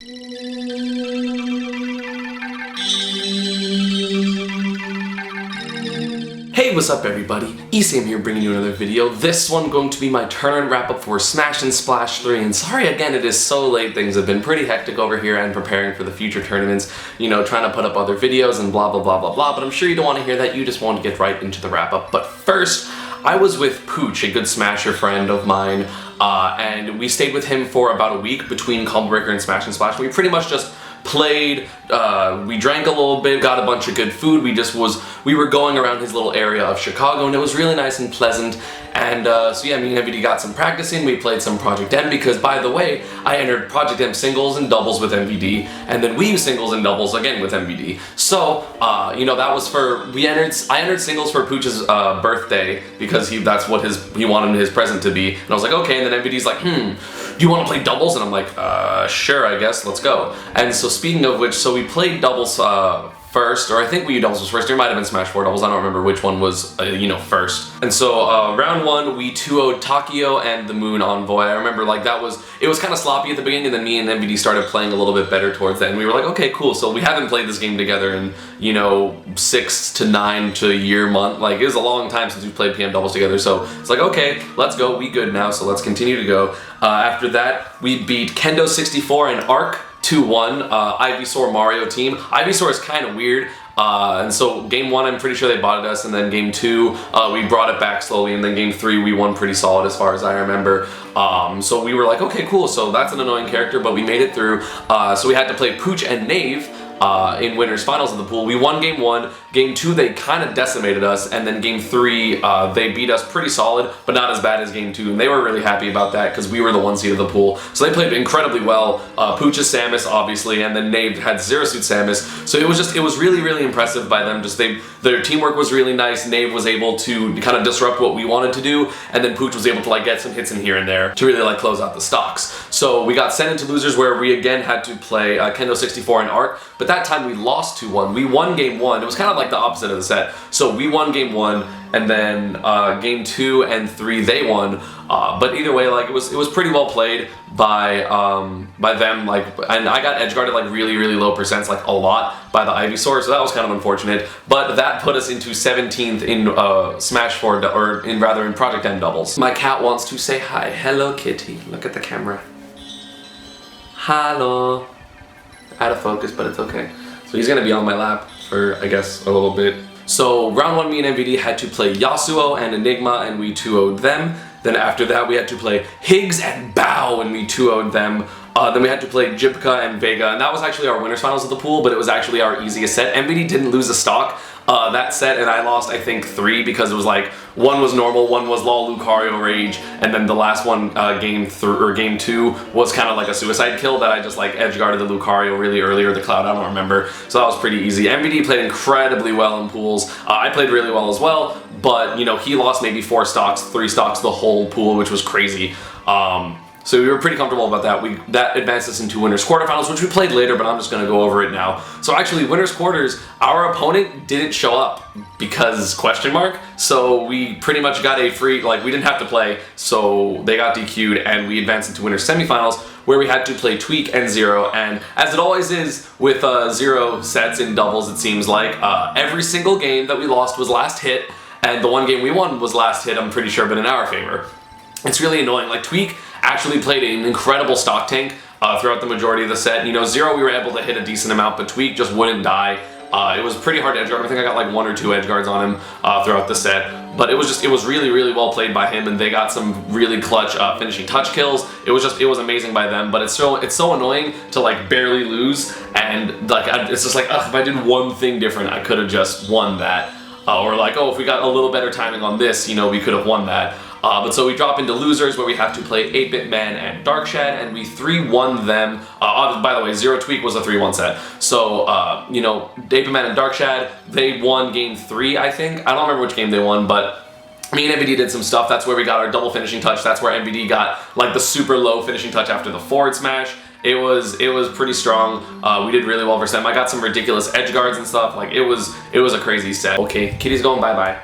Hey, what's up everybody? ESAM here bringing you another video. This one going to be my tournament wrap-up for Smash and Splash 3, and sorry again it is so late, things have been pretty hectic over here and preparing for the future tournaments, you know, trying to put up other videos and blah blah blah blah blah, but I'm sure you don't want to hear that, you just want to get right into the wrap-up. But first, I was with Pooch, a good Smasher friend of mine, and we stayed with him for about a week between Combo Breaker and Smash and Splash. We pretty much just played, we drank a little bit, got a bunch of good food, we were going around his little area of Chicago and it was really nice and pleasant, and so yeah, me and MVD got some practice in, we played some Project M because, by the way, I entered Project M singles and doubles with MVD, and then Wii singles and doubles again with MVD, so, you know, that was I entered singles for Pooch's birthday because that's what he wanted his present to be, and I was like, okay, and then MVD's like, do you want to play doubles? And I'm like, sure, I guess, let's go. And so speaking of which, so we played doubles first, or I think Wii doubles was first. There might have been Smash 4 doubles, I don't remember which one was, first. And so round one, we 2-0'd Takio and the Moon Envoy. I remember like it was kind of sloppy at the beginning, and then me and MVD started playing a little bit better towards that, and we were like, okay, cool. So we haven't played this game together in, 6 to 9 to a year month. Like, it was a long time since we played PM doubles together, so it's like, okay, let's go, we good now, so let's continue to go. After that, we beat Kendo64 and Arc 2-1, Ivysaur Mario team. Ivysaur is kind of weird, and so game 1 I'm pretty sure they botted us, and then game 2 we brought it back slowly, and then game 3 we won pretty solid as far as I remember. So we were like, okay, cool, so that's an annoying character, but we made it through. So we had to play Pooch and Knave in winners finals of the pool. We won game 1, game 2 they kind of decimated us, and then game 3 they beat us pretty solid, but not as bad as game 2, and they were really happy about that because we were the 1 seed of the pool. So they played incredibly well. Pooch is Samus obviously, and then Knave had Zero Suit Samus, so it was really impressive by them. Just their teamwork was really nice. Knave was able to kind of disrupt what we wanted to do, and then Pooch was able to like get some hits in here and there to really like close out the stocks. So we got sent into losers where we again had to play Kendo64 and Arc, but that time we lost 2-1. We won game 1. It was kind of like the opposite of the set. So we won game 1, and then game 2 and 3 they won. But either way, like it was pretty well played by them. Like, and I got edge guarded like really low percents, like a lot, by the Ivysaur. So that was kind of unfortunate. But that put us into 17th in Smash 4, or in Project M doubles. My cat wants to say hi. Hello, kitty. Look at the camera. Hello. Out of focus, but it's okay. So he's gonna be on my lap for, I guess, a little bit. So round 1, me and MVD had to play Yasuo and Enigma, and we 2-0'd them. Then after that, we had to play Higgs and Bao, and we 2-0'd them. Then we had to play Jipka and Vega, and that was actually our winners finals of the pool, but it was actually our easiest set. MVD didn't lose a stock that set, and I lost, I think, 3 because it was like, 1 was normal, 1 was LOL Lucario Rage, and then the last one, game 2, was kind of like a suicide kill that I just like edge guarded the Lucario really early, or the Cloud, I don't remember. So that was pretty easy. MVD played incredibly well in pools. I played really well as well, but he lost maybe 4 stocks, 3 stocks the whole pool, which was crazy. So we were pretty comfortable about that. That advanced us into winners quarterfinals, which we played later, but I'm just going to go over it now. So actually, winners quarters, our opponent didn't show up because ? So we pretty much got a free, like we didn't have to play, so they got DQ'd, and we advanced into winners semifinals, where we had to play Tweak and Zero. And as it always is with Zero sets in doubles, it seems like every single game that we lost was last hit, and the one game we won was last hit, I'm pretty sure, but in our favor. It's really annoying. Like, Tweak actually played an incredible stock tank throughout the majority of the set. Zero we were able to hit a decent amount, but Tweak just wouldn't die. It was pretty hard to edge guard. I think I got like 1 or 2 edge guards on him throughout the set. But it was really well played by him, and they got some really clutch finishing touch kills. It was amazing by them, but it's so annoying to like barely lose, and like it's just like, ugh, if I did one thing different, I could have just won that. Or like, oh, if we got a little better timing on this, we could have won that. But so we drop into losers, where we have to play 8-Bit Man and Darkshad, and we 3-1 them. By the way, Zero Tweak was a 3-1 set. So, 8-Bit Man and Darkshad, they won game 3, I think. I don't remember which game they won, but me and MVD did some stuff. That's where we got our double finishing touch. That's where MVD got like the super low finishing touch after the forward smash. It was pretty strong. We did really well versus them. I got some ridiculous edge guards and stuff. Like, it was a crazy set. Okay, Kitty's going bye-bye.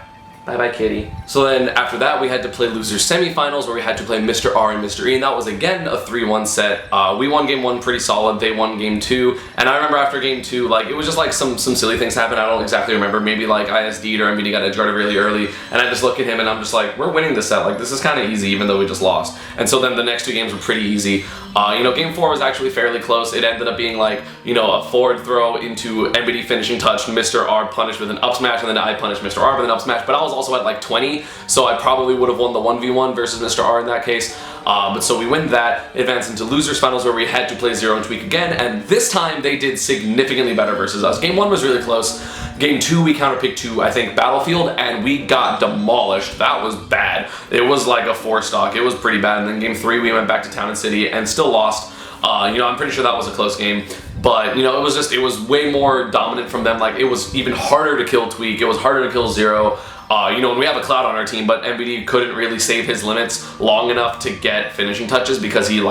Bye-bye, kitty. So then after that, we had to play loser semifinals where we had to play Mr. R and Mr. E, and that was again a 3-1 set. We won game 1 pretty solid, they won game 2, and I remember after game 2, like, it was just like some silly things happened, I don't exactly remember, maybe like ISD'd or MBD got edge guarded really early, and I just look at him and I'm just like, we're winning this set, like, this is kind of easy even though we just lost. And so then the next 2 games were pretty easy. Game 4 was actually fairly close. It ended up being like, a forward throw into MBD finishing touch, Mr. R punished with an up smash, and then I punished Mr. R with an up smash, but I was also at like 20, so I probably would have won the 1v1 versus Mr. R in that case. But so we win that, advance into losers finals where we had to play Zero and Tweak again, and this time they did significantly better versus us. Game 1 was really close. Game 2 we counterpicked to, I think, Battlefield, and we got demolished. That was bad. It was like a 4 stock. It was pretty bad. And then game 3 we went back to Town and City and still lost. I'm pretty sure that was a close game. But, it was way more dominant from them. Like, it was even harder to kill Tweak. It was harder to kill Zero. And we have a Cloud on our team, but MBD couldn't really save his limits long enough to get finishing touches because he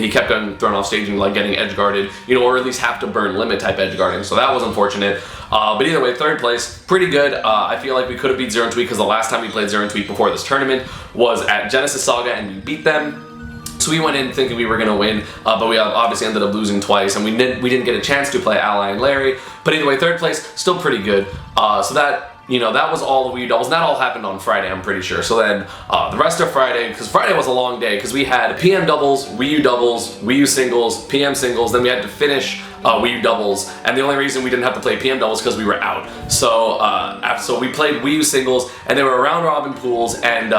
kept getting thrown off stage and like getting edge guarded, or at least have to burn limit type edge guarding. So that was unfortunate. But either way, 3rd place, pretty good. I feel like we could have beat Zero and Tweak because the last time we played Zero and Tweak before this tournament was at Genesis Saga and we beat them. So we went in thinking we were going to win, but we obviously ended up losing twice, and we didn't get a chance to play Ally and Larry. But either way, 3rd place, still pretty good. So that was all the Wii U doubles. And that all happened on Friday, I'm pretty sure. So then the rest of Friday, because Friday was a long day, because we had PM doubles, Wii U singles, PM singles, then we had to finish Wii U doubles, and the only reason we didn't have to play PM doubles because we were out. So so we played Wii U singles, and they were round robin pools, and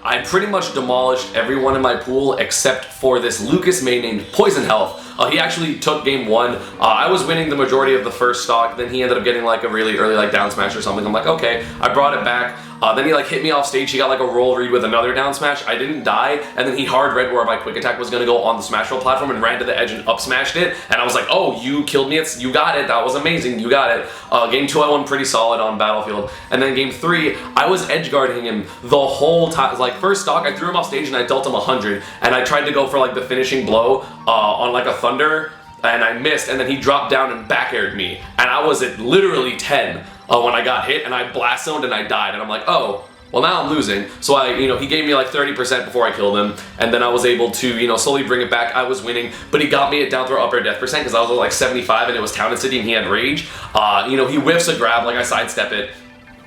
I pretty much demolished everyone in my pool except for this Lucas May named Poison Health. He actually took game 1. I was winning the majority of the first stock, then he ended up getting like a really early like down smash or something. I'm like, okay, I brought it back. Then he like hit me off stage, he got like a roll read with another down smash. I didn't die, and then he hard read where my quick attack was gonna go on the smash roll platform and ran to the edge and up smashed it. And I was like, oh, you killed me, you got it, that was amazing, you got it. Game 2 I won pretty solid on Battlefield. And then game 3, I was edge guarding him the whole time. Like first stock, I threw him off stage and I dealt him 100. And I tried to go for like the finishing blow on like a Thunder, and I missed, and then he dropped down and back aired me. And I was at literally 10 when I got hit, and I blast zoned and I died. And I'm like, oh, well now I'm losing. So he gave me like 30% before I killed him, and then I was able to, slowly bring it back. I was winning, but he got me at down throw up air death percent because I was at like 75 and it was Town and City and he had rage. He whiffs a grab, like I sidestep it.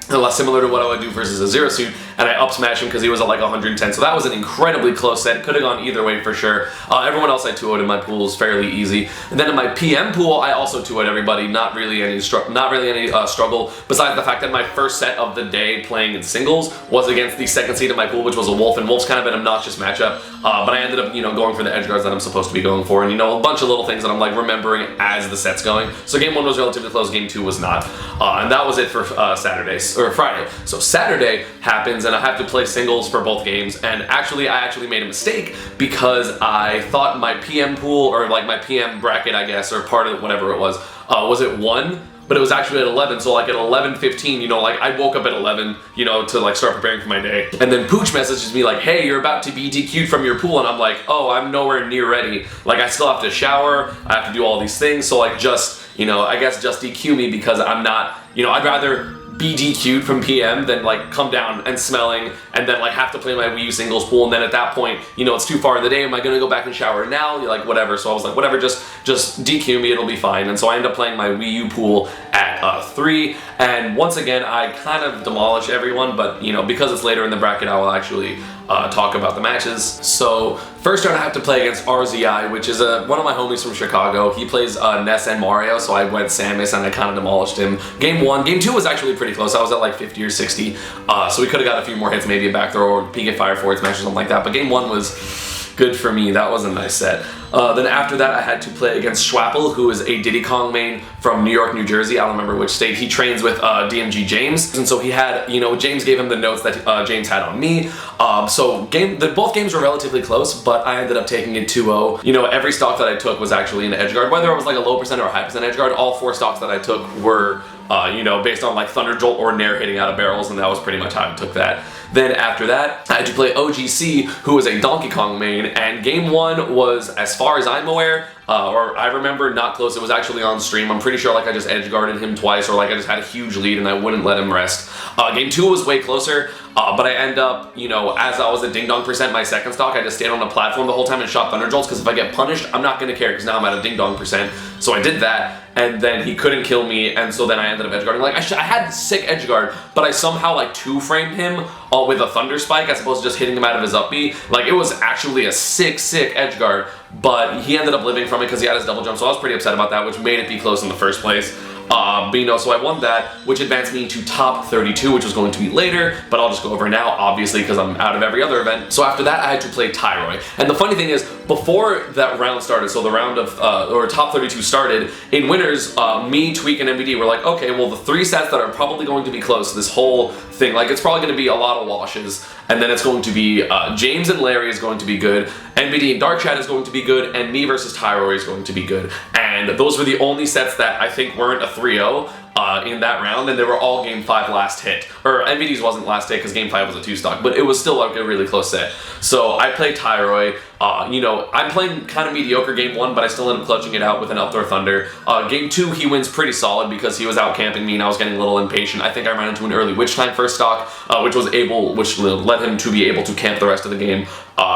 Similar to what I would do versus a Zero Suit, and I up smash him because he was at like 110, so that was an incredibly close set. Could have gone either way for sure. Everyone else I 2-0'd in my pool is fairly easy. And then in my PM pool, I also 2-0'd everybody. Not really any struggle, besides the fact that my first set of the day playing in singles was against the 2nd seed in my pool, which was a Wolf, and Wolf's kind of an obnoxious matchup. But I ended up, going for the edge guards that I'm supposed to be going for, and a bunch of little things that I'm like remembering as the set's going. So game 1 was relatively close, game 2 was not. And that was it for Friday. So Saturday happens and I have to play singles for both games, and I actually made a mistake because I thought my PM pool, or like my PM bracket I guess, or part of whatever it was at 1, but it was actually at 11, so like at 11:15, I woke up at 11, to like start preparing for my day. And then Pooch messages me like, hey, you're about to be DQ'd from your pool, and I'm like, oh, I'm nowhere near ready. Like I still have to shower, I have to do all these things, so like just, I guess just DQ me because I'm not, I'd rather be DQ'd from PM than like come down and smelling and then like have to play my Wii U singles pool, and then at that point, it's too far in the day, am I gonna go back and shower now? Like whatever. So I was like, whatever, just DQ me, it'll be fine. And so I ended up playing my Wii U pool at 3, and once again I kind of demolish everyone, but because it's later in the bracket I will actually talk about the matches. So first round I have to play against RZI, which is one of my homies from Chicago. He plays Ness and Mario, so I went Samus and I kind of demolished him. Game 1. Game 2 was actually pretty close. I was at like 50 or 60, so we could have got a few more hits, maybe a back throw or peek at fire forward smash or something like that, but game 1 was good for me. That was a nice set. Then after that I had to play against Schwappel, who is a Diddy Kong main from New York, New Jersey. I don't remember which state. He trains with DMG James, and so he had, James gave him the notes that James had on me. So both games were relatively close, but I ended up taking it 2-0. Every stock that I took was actually an edge guard, whether it was like a low percent or a high percent edge guard. All 4 stocks that I took were based on like Thunder Jolt or Nair hitting out of barrels, and that was pretty much how I took that. Then after that, I had to play OGC, who was a Donkey Kong main, and game 1 was, as far as I'm aware, or I remember not close, it was actually on stream. I'm pretty sure like I just edge guarded him twice, or like I just had a huge lead and I wouldn't let him rest. Game 2 was way closer, but I end up, you know, as I was at ding dong percent my second stock, I just stayed on the platform the whole time and shot Thunder Jolts, because if I get punished, I'm not going to care, because now I'm at a ding dong percent. So I did that, and then he couldn't kill me, and so then I ended up edge guarding. Like, I had sick edge guard, but I somehow like 2-framed him with a Thunder Spike as opposed to just hitting him out of his up B. Like, it was actually a sick edge guard, but he ended up living from it because he had his double jump, so I was pretty upset about that, which made it be close in the first place. But you know, so I won that, which advanced me into top 32, which was going to be later, but I'll just go over now, obviously, because I'm out of every other event. So after that, I had to play Tyroy. And the funny thing is, before that round started, so the round of, or top 32 started, in winners, me, Tweak, and MBD were like, okay, well, the 3 sets that are probably going to be close, this whole thing, like, it's probably going to be a lot of washes, and then it's going to be, James and Larry is going to be good, NBD and Dark Chat is going to be good, and me versus Tyroy is going to be good. And those were the only sets that I think weren't a 3-0 in that round, and they were all game 5 last hit. Or NBD's wasn't last hit because game 5 was a 2-stock, but it was still like a really close set. So I played Tyroy. You know, I'm playing kind of mediocre game 1, but I still ended up clutching it out with an Outdoor Thunder. Game 2, he wins pretty solid because he was out camping me and I was getting a little impatient. I think I ran into an early Witch Time first stock, which led him to be able to camp the rest of the game.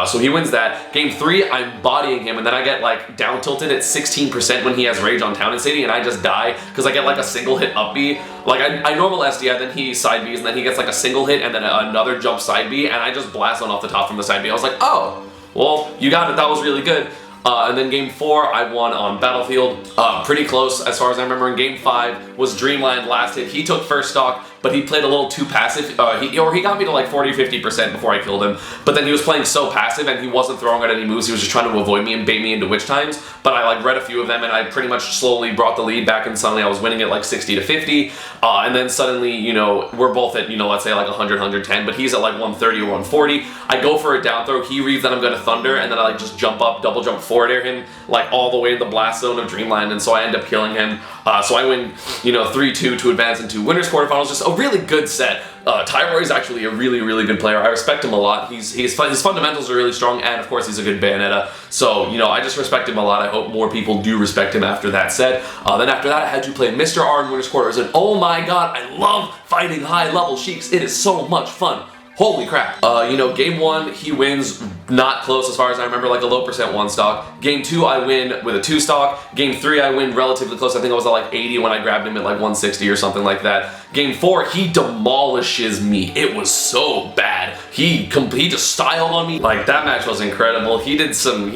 So he wins that. Game 3, I'm bodying him, and then I get like down tilted at 16% when he has Rage on Town and City, and I just die because I get like a single hit up B. Like I normal SDI, then he side Bs, and then he gets like a single hit and then another jump side B, and I just blast on off the top from the side B. I was like, oh, well, you got it, that was really good. And then game 4, I won on Battlefield, pretty close as far as I remember. In game 5 was Dreamland last hit. He took first stock, but he played a little too passive. He got me to like 40 or 50% before I killed him, but then he was playing so passive and he wasn't throwing out any moves. He was just trying to avoid me and bait me into Witch Times, but I like read a few of them and I pretty much slowly brought the lead back, and suddenly I was winning it like 60 to 50, and then suddenly, you know, we're both at, you know, let's say like 100, 110, but he's at like 130 or 140. I go for a down throw, he reads that I'm going to Thunder, and then I like just jump up, double jump forward air him like all the way to the blast zone of Dreamland, and so I end up killing him. So I win, you know, 3-2 to advance into winners quarterfinals. Just a really good set. Tyroy is actually a really good player. I respect him a lot. His fundamentals are really strong, and of course he's a good Bayonetta. So, you know, I just respect him a lot. I hope more people do respect him after that set. Then after that, I had to play Mr. R in winners quarters, and oh my god, I love fighting high level Sheiks. It is so much fun. Holy crap. You know, game 1, he wins not close as far as I remember, like a low percent 1-stock. Game 2, I win with a 2-stock. Game 3, I win relatively close. I think I was at like 80 when I grabbed him at like 160 or something like that. Game 4, he demolishes me. It was so bad. He just styled on me. Like, that match was incredible. He did some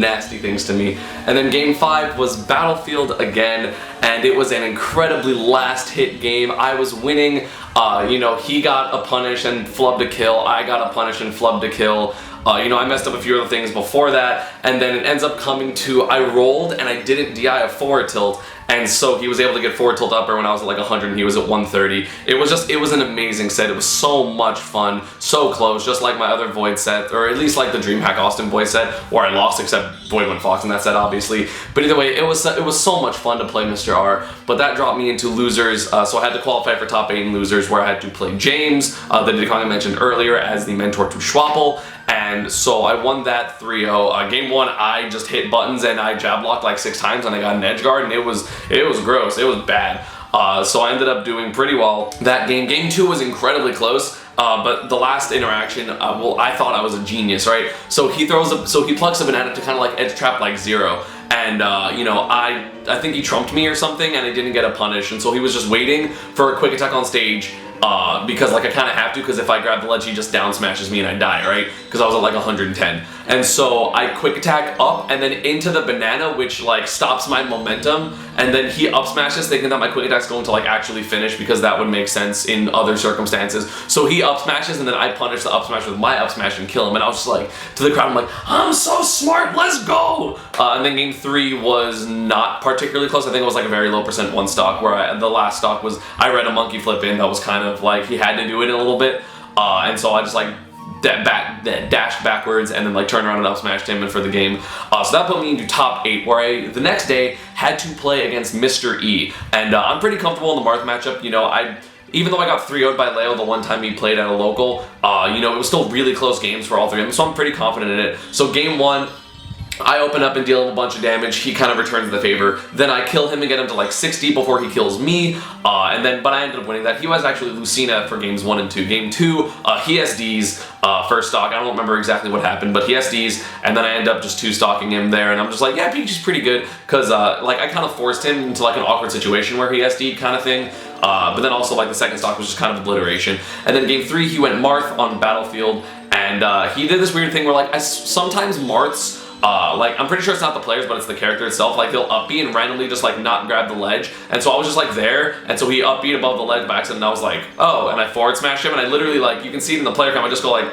nasty things to me. And then game 5 was Battlefield again, and it was an incredibly last hit game. I was winning. You know, he got a punish and flubbed a kill. I got a punish and flubbed a kill. You know, I messed up a few other things before that, and then it ends up coming to, I rolled and I didn't DI a forward tilt, and so he was able to get forward tilt upper when I was at like 100 and he was at 130. It was an amazing set. It was so much fun, so close, just like my other Void set, or at least like the DreamHack Austin Void set, where I lost except Void went Fox in that set, obviously. But either way, it was so much fun to play Mr. R, but that dropped me into losers, so I had to qualify for top 8 in losers, where I had to play James, the Didcon I mentioned earlier, as the mentor to Schwappel. And so I won that 3-0. Game 1, I just hit buttons and I jab blocked like 6 times and I got an edge guard, and it was gross. It was bad. So I ended up doing pretty well that game. Game 2 was incredibly close. But the last interaction, well, I thought I was a genius, right? So he plucks a banana to kind of like edge trap like 0. And, you know, I think he trumped me or something and I didn't get a punish. And so he was just waiting for a quick attack on stage. Because like I kind of have to, because if I grab the ledge he just down smashes me and I die, right? Because I was at like 110. And so I quick attack up and then into the banana, which like stops my momentum, and then he up smashes thinking that my quick attack's going to like actually finish, because that would make sense in other circumstances. So he up smashes and then I punish the up smash with my up smash and kill him, and I was just like, to the crowd, I'm like, I'm so smart, let's go! And then game 3 was not particularly close. I think it was like a very low percent 1-stock, where the last stock was, I read a monkey flip in that was kind of like, he had to do it in a little bit, and so I just like dashed backwards and then like turned around and up smashed him and for the game. So that put me into top 8, where I the next day had to play against Mr. E, and I'm pretty comfortable in the Marth matchup. You know, even though I got 3-0'd by Leo the one time he played at a local, you know, it was still really close games for all 3 of them, so I'm pretty confident in it. So game 1, I open up and deal him a bunch of damage. He kind of returns the favor. Then I kill him and get him to like 60 before he kills me. But I ended up winning that. He was actually Lucina for games 1 and 2. Game 2, he SDs first stock. I don't remember exactly what happened, but he SDs, and then I end up just 2-stocking him there, and I'm just like, yeah, Peach is pretty good, because like I kind of forced him into like an awkward situation where he SD'd kind of thing. But then also like the second stock was just kind of obliteration. And then game 3, he went Marth on Battlefield, and he did this weird thing where like sometimes Marths, like, I'm pretty sure it's not the players, but it's the character itself. Like, he'll up-B and randomly just, like, not grab the ledge. And so I was just, like, there, and so he up-B'd above the ledge by accident, and I was like, oh, and I forward smashed him, and I literally, like, you can see it in the player cam, I just go, like,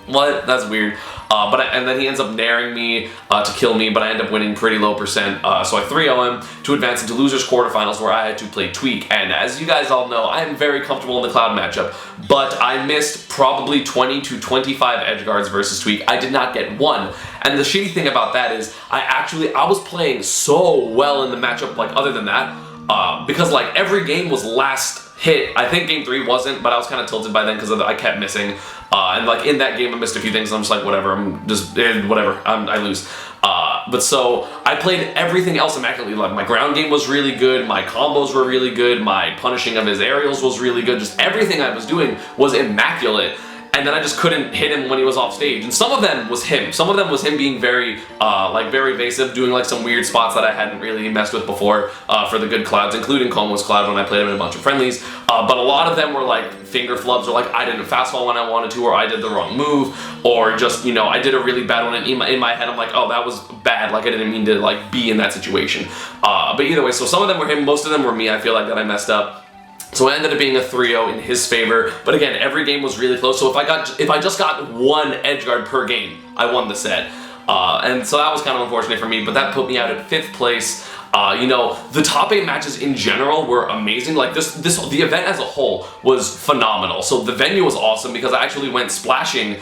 what? That's weird. And then he ends up naring me to kill me, but I end up winning pretty low percent. So I 3-0 him to advance into losers quarterfinals, where I had to play Tweak. And as you guys all know, I am very comfortable in the Cloud matchup, but I missed probably 20 to 25 edge guards versus Tweak. I did not get one. And the shitty thing about that is I was playing so well in the matchup, like, other than that, because like every game was last hit. I think game 3 wasn't, but I was kind of tilted by then because I kept missing. And like in that game I missed a few things, and I'm just like, whatever, I'm just, whatever, I lose. But so I played everything else immaculately. Like, my ground game was really good, my combos were really good, my punishing of his aerials was really good, just everything I was doing was immaculate. And then I just couldn't hit him when he was off stage. And some of them was him. Some of them was him being very, very evasive, doing like some weird spots that I hadn't really messed with before for the good Clouds, including Como's Cloud when I played him in a bunch of friendlies. But a lot of them were like finger flubs, or like I didn't fastball when I wanted to, or I did the wrong move, or just, you know, I did a really bad one, and in my head I'm like, oh, that was bad, like I didn't mean to like be in that situation. But either way, so some of them were him, most of them were me, I feel like, that I messed up. So it ended up being a 3-0 in his favor, but again, every game was really close. So if I just got one edgeguard per game, I won the set. And so that was kind of unfortunate for me, but that put me out at 5th place. You know, the top 8 matches in general were amazing. Like the event as a whole was phenomenal. So the venue was awesome because I actually went splashing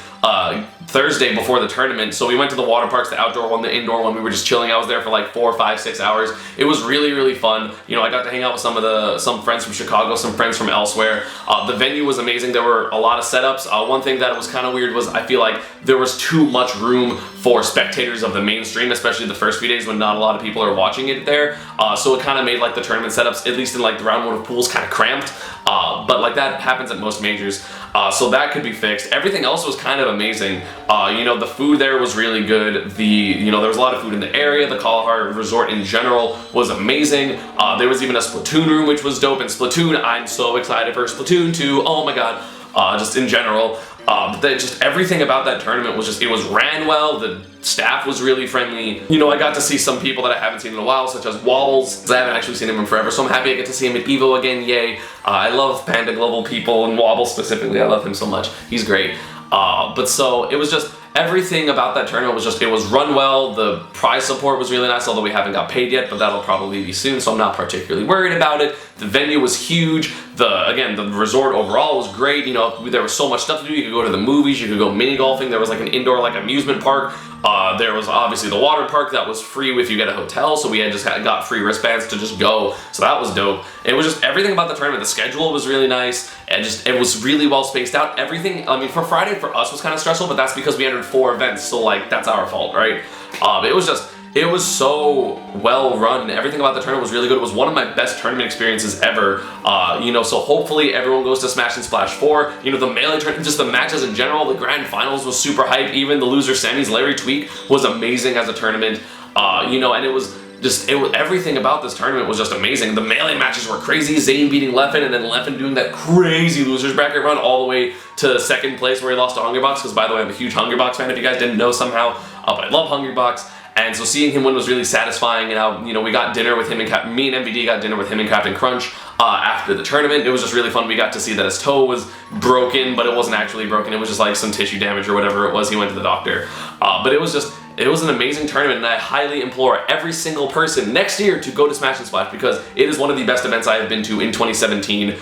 Thursday before the tournament. So we went to the water parks, the outdoor one, the indoor one. We were just chilling. I was there for like 4, 5, 6 hours. It was really, really fun. You know, I got to hang out with some friends from Chicago, some friends from elsewhere. The venue was amazing. There were a lot of setups. One thing that was kind of weird was I feel like there was too much room for spectators of the mainstream, especially the first few days when not a lot of people are watching it there. So it kind of made like the tournament setups, at least in like the round 1 of pools, kind of cramped. But like that happens at most majors. So that could be fixed. Everything else was kind of amazing. You know, the food there was really good. You know, there was a lot of food in the area. The Kalahar Resort in general was amazing. There was even a Splatoon room, which was dope. And Splatoon, I'm so excited for Splatoon 2. Oh my god. Just in general. But just everything about that tournament was just, it was ran well. The staff was really friendly. You know, I got to see some people that I haven't seen in a while, such as Wobbles. I haven't actually seen him in forever, so I'm happy I get to see him at EVO again, yay. I love Panda Global people, and Wobbles specifically, I love him so much. He's great. But so, it was just, everything about that tournament was just, it was run well. The prize support was really nice, although we haven't got paid yet, but that'll probably be soon, so I'm not particularly worried about it. The venue was huge. Again, the resort overall was great. You know, there was so much stuff to do. You could go to the movies, you could go mini golfing. There was like an indoor like amusement park. There was obviously the water park that was free if you get a hotel, so we had just got free wristbands to just go, so that was dope. It was just everything about the tournament. The schedule was really nice, and just it was really well spaced out. Everything, I mean, for Friday for us was kind of stressful, but that's because we entered 4 events, so like that's our fault, right? It was so well run. Everything about the tournament was really good. It was one of my best tournament experiences ever. You know, so hopefully everyone goes to Smash and Splash 4. You know, the Melee tournament, just the matches in general, the grand finals was super hype. Even the loser semis, Larry Tweak was amazing as a tournament. You know, and it was everything about this tournament was just amazing. The Melee matches were crazy. Zane beating Leffen, and then Leffen doing that crazy losers bracket run all the way to 2nd place where he lost to Hungrybox, because by the way, I'm a huge Hungrybox fan if you guys didn't know somehow. But I love Hungrybox. And so seeing him win was really satisfying, and you know, we got dinner with him and me and MVD got dinner with him and Captain Crunch after the tournament. It was just really fun. We got to see that his toe was broken, but it wasn't actually broken. It was just like some tissue damage or whatever it was. He went to the doctor. But it was an amazing tournament, and I highly implore every single person next year to go to Smash and Splash, because it is one of the best events I have been to in 2017,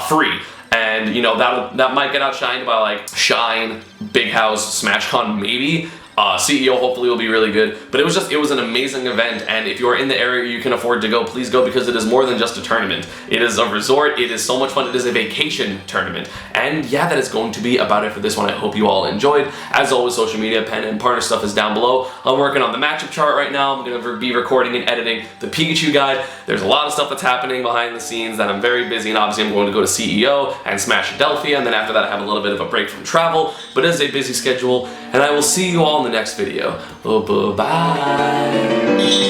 free. And you know, that might get outshined by like Shine, Big House, SmashCon maybe. CEO hopefully will be really good. But it was an amazing event, and if you are in the area you can afford to go, please go, because it is more than just a tournament. It is a resort, it is so much fun, it is a vacation tournament. And yeah, that is going to be about it for this one. I hope you all enjoyed. As always, social media, Panda and partner stuff is down below. I'm working on the matchup chart right now. I'm going to be recording and editing the Pikachu guide. There's a lot of stuff that's happening behind the scenes that I'm very busy, and obviously I'm going to go to CEO and Smash Adelphia, and then after that I have a little bit of a break from travel, but it is a busy schedule, and I will see you all in the next video. Bye.